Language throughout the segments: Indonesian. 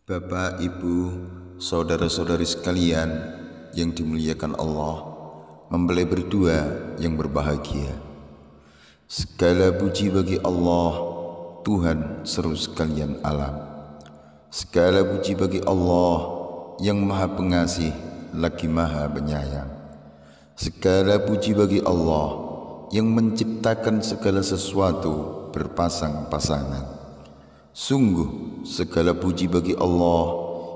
Bapak, Ibu, saudara-saudari sekalian yang dimuliakan Allah, mempelai berdua yang berbahagia. Segala puji bagi Allah, Tuhan seru sekalian alam. Segala puji bagi Allah yang Maha Pengasih lagi Maha Penyayang. Segala puji bagi Allah yang menciptakan segala sesuatu berpasang-pasangan. Sungguh segala puji bagi Allah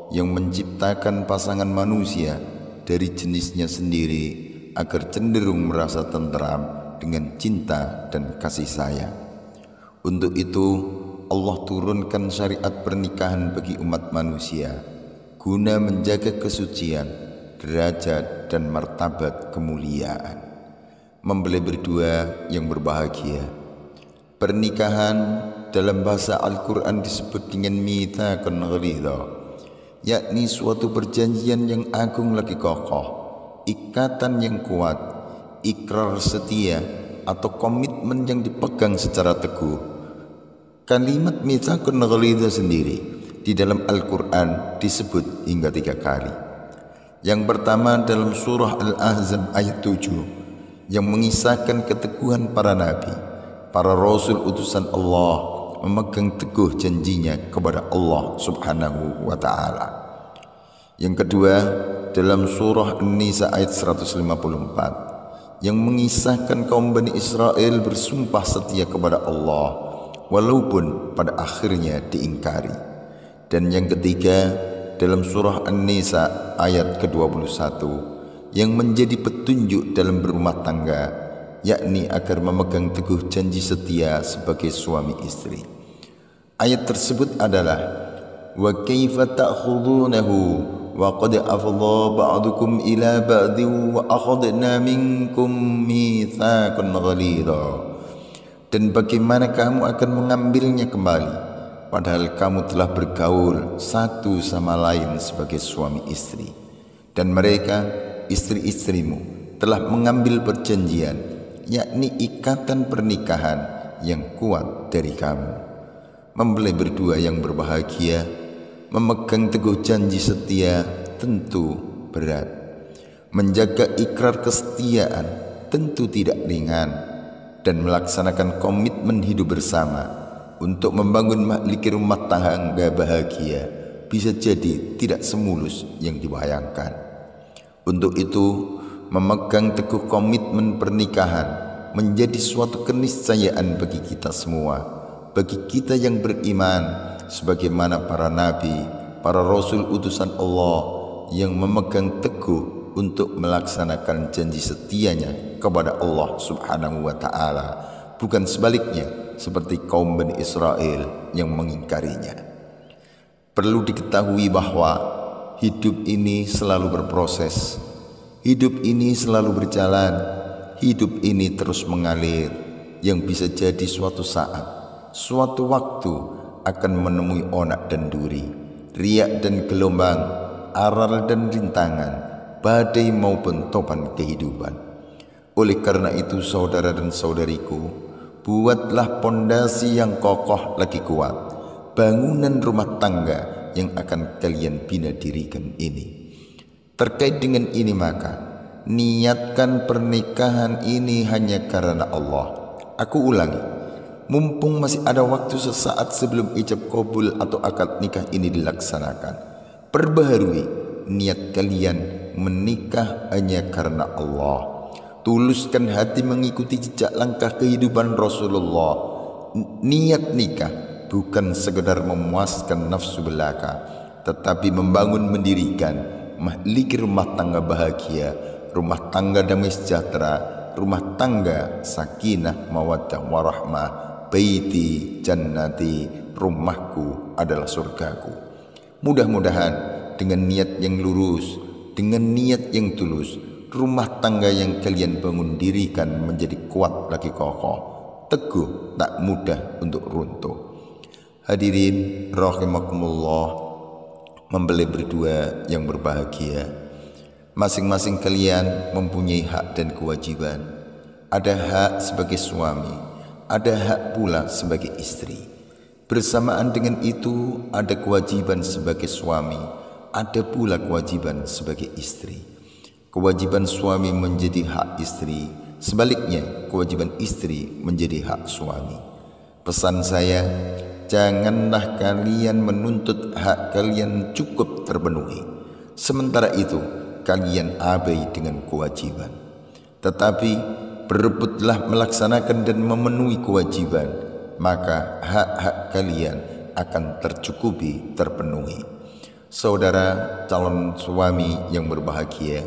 yang menciptakan pasangan manusia dari jenisnya sendiri agar cenderung merasa tentram dengan cinta dan kasih sayang. Untuk itu Allah turunkan syariat pernikahan bagi umat manusia guna menjaga kesucian, derajat dan martabat kemuliaan. Mempelai berdua yang berbahagia. Pernikahan dalam bahasa Al-Quran disebut dengan mitsaqan ghalidha, yakni suatu perjanjian yang agung lagi kokoh, ikatan yang kuat, ikrar setia atau komitmen yang dipegang secara teguh. Kalimat mitsaqan ghalidha sendiri di dalam Al-Quran disebut hingga 3 kali. Yang pertama dalam surah Al-Ahzab ayat 7 yang mengisahkan keteguhan para nabi, para rasul utusan Allah memegang teguh janjinya kepada Allah Subhanahu wa Ta'ala. Yang kedua dalam surah An-Nisa ayat 154 yang mengisahkan kaum Bani Israel bersumpah setia kepada Allah walaupun pada akhirnya diingkari. Dan yang ketiga dalam surah An-Nisa ayat ke-21 yang menjadi petunjuk dalam berumah tangga, yakni agar memegang teguh janji setia sebagai suami istri. Ayat tersebut adalah wa kaifa ta'khudunahu wa qad afdha ba'dukum ila ba'din wa akhadna minkum mitsaqan ghalidha. Dan bagaimana kamu akan mengambilnya kembali padahal kamu telah bergaul satu sama lain sebagai suami istri, dan mereka istri-istrimu telah mengambil perjanjian, yakni ikatan pernikahan yang kuat dari kamu. Mempelai berdua yang berbahagia, memegang teguh janji setia tentu berat. Menjaga ikrar kesetiaan tentu tidak ringan, dan melaksanakan komitmen hidup bersama untuk membangun mahliki rumah tangga bahagia bisa jadi tidak semulus yang dibayangkan. Untuk itu memegang teguh komitmen pernikahan menjadi suatu keniscayaan bagi kita semua, bagi kita yang beriman sebagaimana para nabi, para rasul utusan Allah yang memegang teguh untuk melaksanakan janji setianya kepada Allah Subhanahu wa Ta'ala, bukan sebaliknya seperti kaum Bani Israel yang mengingkarinya. Perlu diketahui bahwa hidup ini selalu berproses, hidup ini selalu berjalan, hidup ini terus mengalir, yang bisa jadi suatu saat, suatu waktu akan menemui onak dan duri, riak dan gelombang, aral dan rintangan, badai maupun topan kehidupan. Oleh karena itu saudara dan saudariku, buatlah pondasi yang kokoh lagi kuat, bangunan rumah tangga yang akan kalian bina dirikan ini. Terkait dengan ini maka niatkan pernikahan ini hanya karena Allah. Aku ulangi, mumpung masih ada waktu sesaat sebelum ijab kabul atau akad nikah ini dilaksanakan, perbaharui niat kalian menikah hanya karena Allah. Tuluskan hati mengikuti jejak langkah kehidupan Rasulullah. Niat nikah bukan sekedar memuaskan nafsu belaka, tetapi membangun mendirikan mahliki rumah tangga bahagia, rumah tangga damai sejahtera, rumah tangga sakinah mawaddah warahmah. Baiti jannati, rumahku adalah surgaku. Mudah-mudahan dengan niat yang lurus, dengan niat yang tulus, rumah tangga yang kalian bangun dirikan menjadi kuat lagi kokoh, teguh, tak mudah untuk runtuh. Hadirin rahimakumullah, mempelai berdua yang berbahagia, masing-masing kalian mempunyai hak dan kewajiban. Ada hak sebagai suami, ada hak pula sebagai istri. Bersamaan dengan itu ada kewajiban sebagai suami, ada pula kewajiban sebagai istri. Kewajiban suami menjadi hak istri, sebaliknya kewajiban istri menjadi hak suami. Pesan saya, janganlah kalian menuntut hak kalian cukup terpenuhi, sementara itu kalian abai dengan kewajiban. Tetapi berebutlah melaksanakan dan memenuhi kewajiban, maka hak-hak kalian akan tercukupi, terpenuhi. Saudara calon suami yang berbahagia,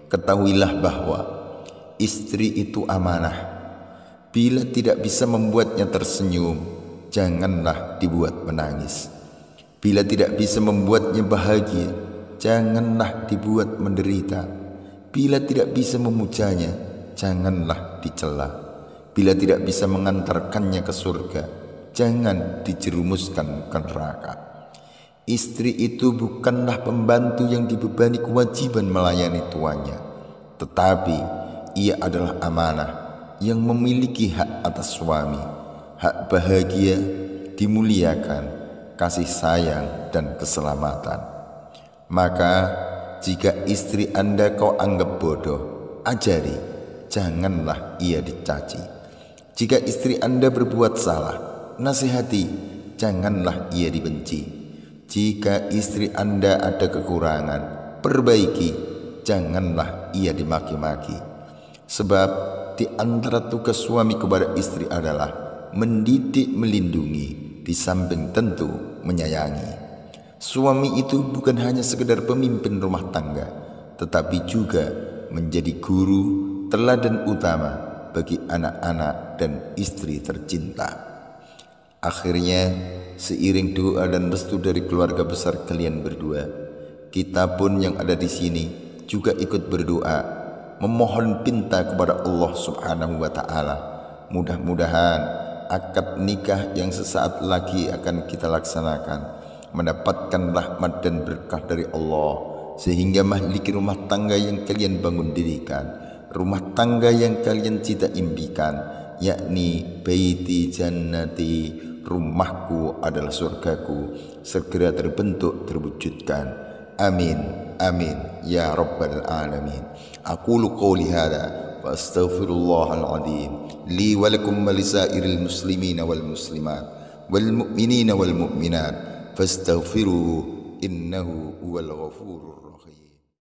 ketahuilah bahwa istri itu amanah. Bila tidak bisa membuatnya tersenyum, janganlah dibuat menangis. Bila tidak bisa membuatnya bahagia, janganlah dibuat menderita. Bila tidak bisa memujanya, janganlah dicela. Bila tidak bisa mengantarkannya ke surga, jangan dijerumuskan ke neraka. Istri itu bukanlah pembantu yang dibebani kewajiban melayani tuannya, tetapi ia adalah amanah yang memiliki hak atas suami, hak bahagia, dimuliakan, kasih sayang dan keselamatan. Maka jika istri Anda kau anggap bodoh, ajari, janganlah ia dicaci. Jika istri Anda berbuat salah, nasihati, janganlah ia dibenci. Jika istri Anda ada kekurangan, perbaiki, janganlah ia dimaki-maki. Sebab di antara tugas suami kepada istri adalah mendidik, melindungi, di samping tentu menyayangi. Suami itu bukan hanya sekedar pemimpin rumah tangga, tetapi juga menjadi guru, teladan utama bagi anak-anak dan istri tercinta. Akhirnya, seiring doa dan restu dari keluarga besar kalian berdua, kita pun yang ada di sini juga ikut berdoa, memohon pinta kepada Allah Subhanahu wa Ta'ala. Mudah-mudahan akad nikah yang sesaat lagi akan kita laksanakan mendapatkan rahmat dan berkah dari Allah, sehingga mahliki rumah tangga yang kalian bangun dirikan, rumah tangga yang kalian cita impikan, yakni baiti jannati, rumahku adalah surgaku, segera terbentuk, terwujudkan. Amin, amin, ya rabbal alamin. Aqulu qawli hadha wa astaghfirullahal azim li wa lakum wa lisairil muslimina wal muslimat wal mu'minina wal mu'minat fastaghfiruhu innahu huwal ghafurur rahim.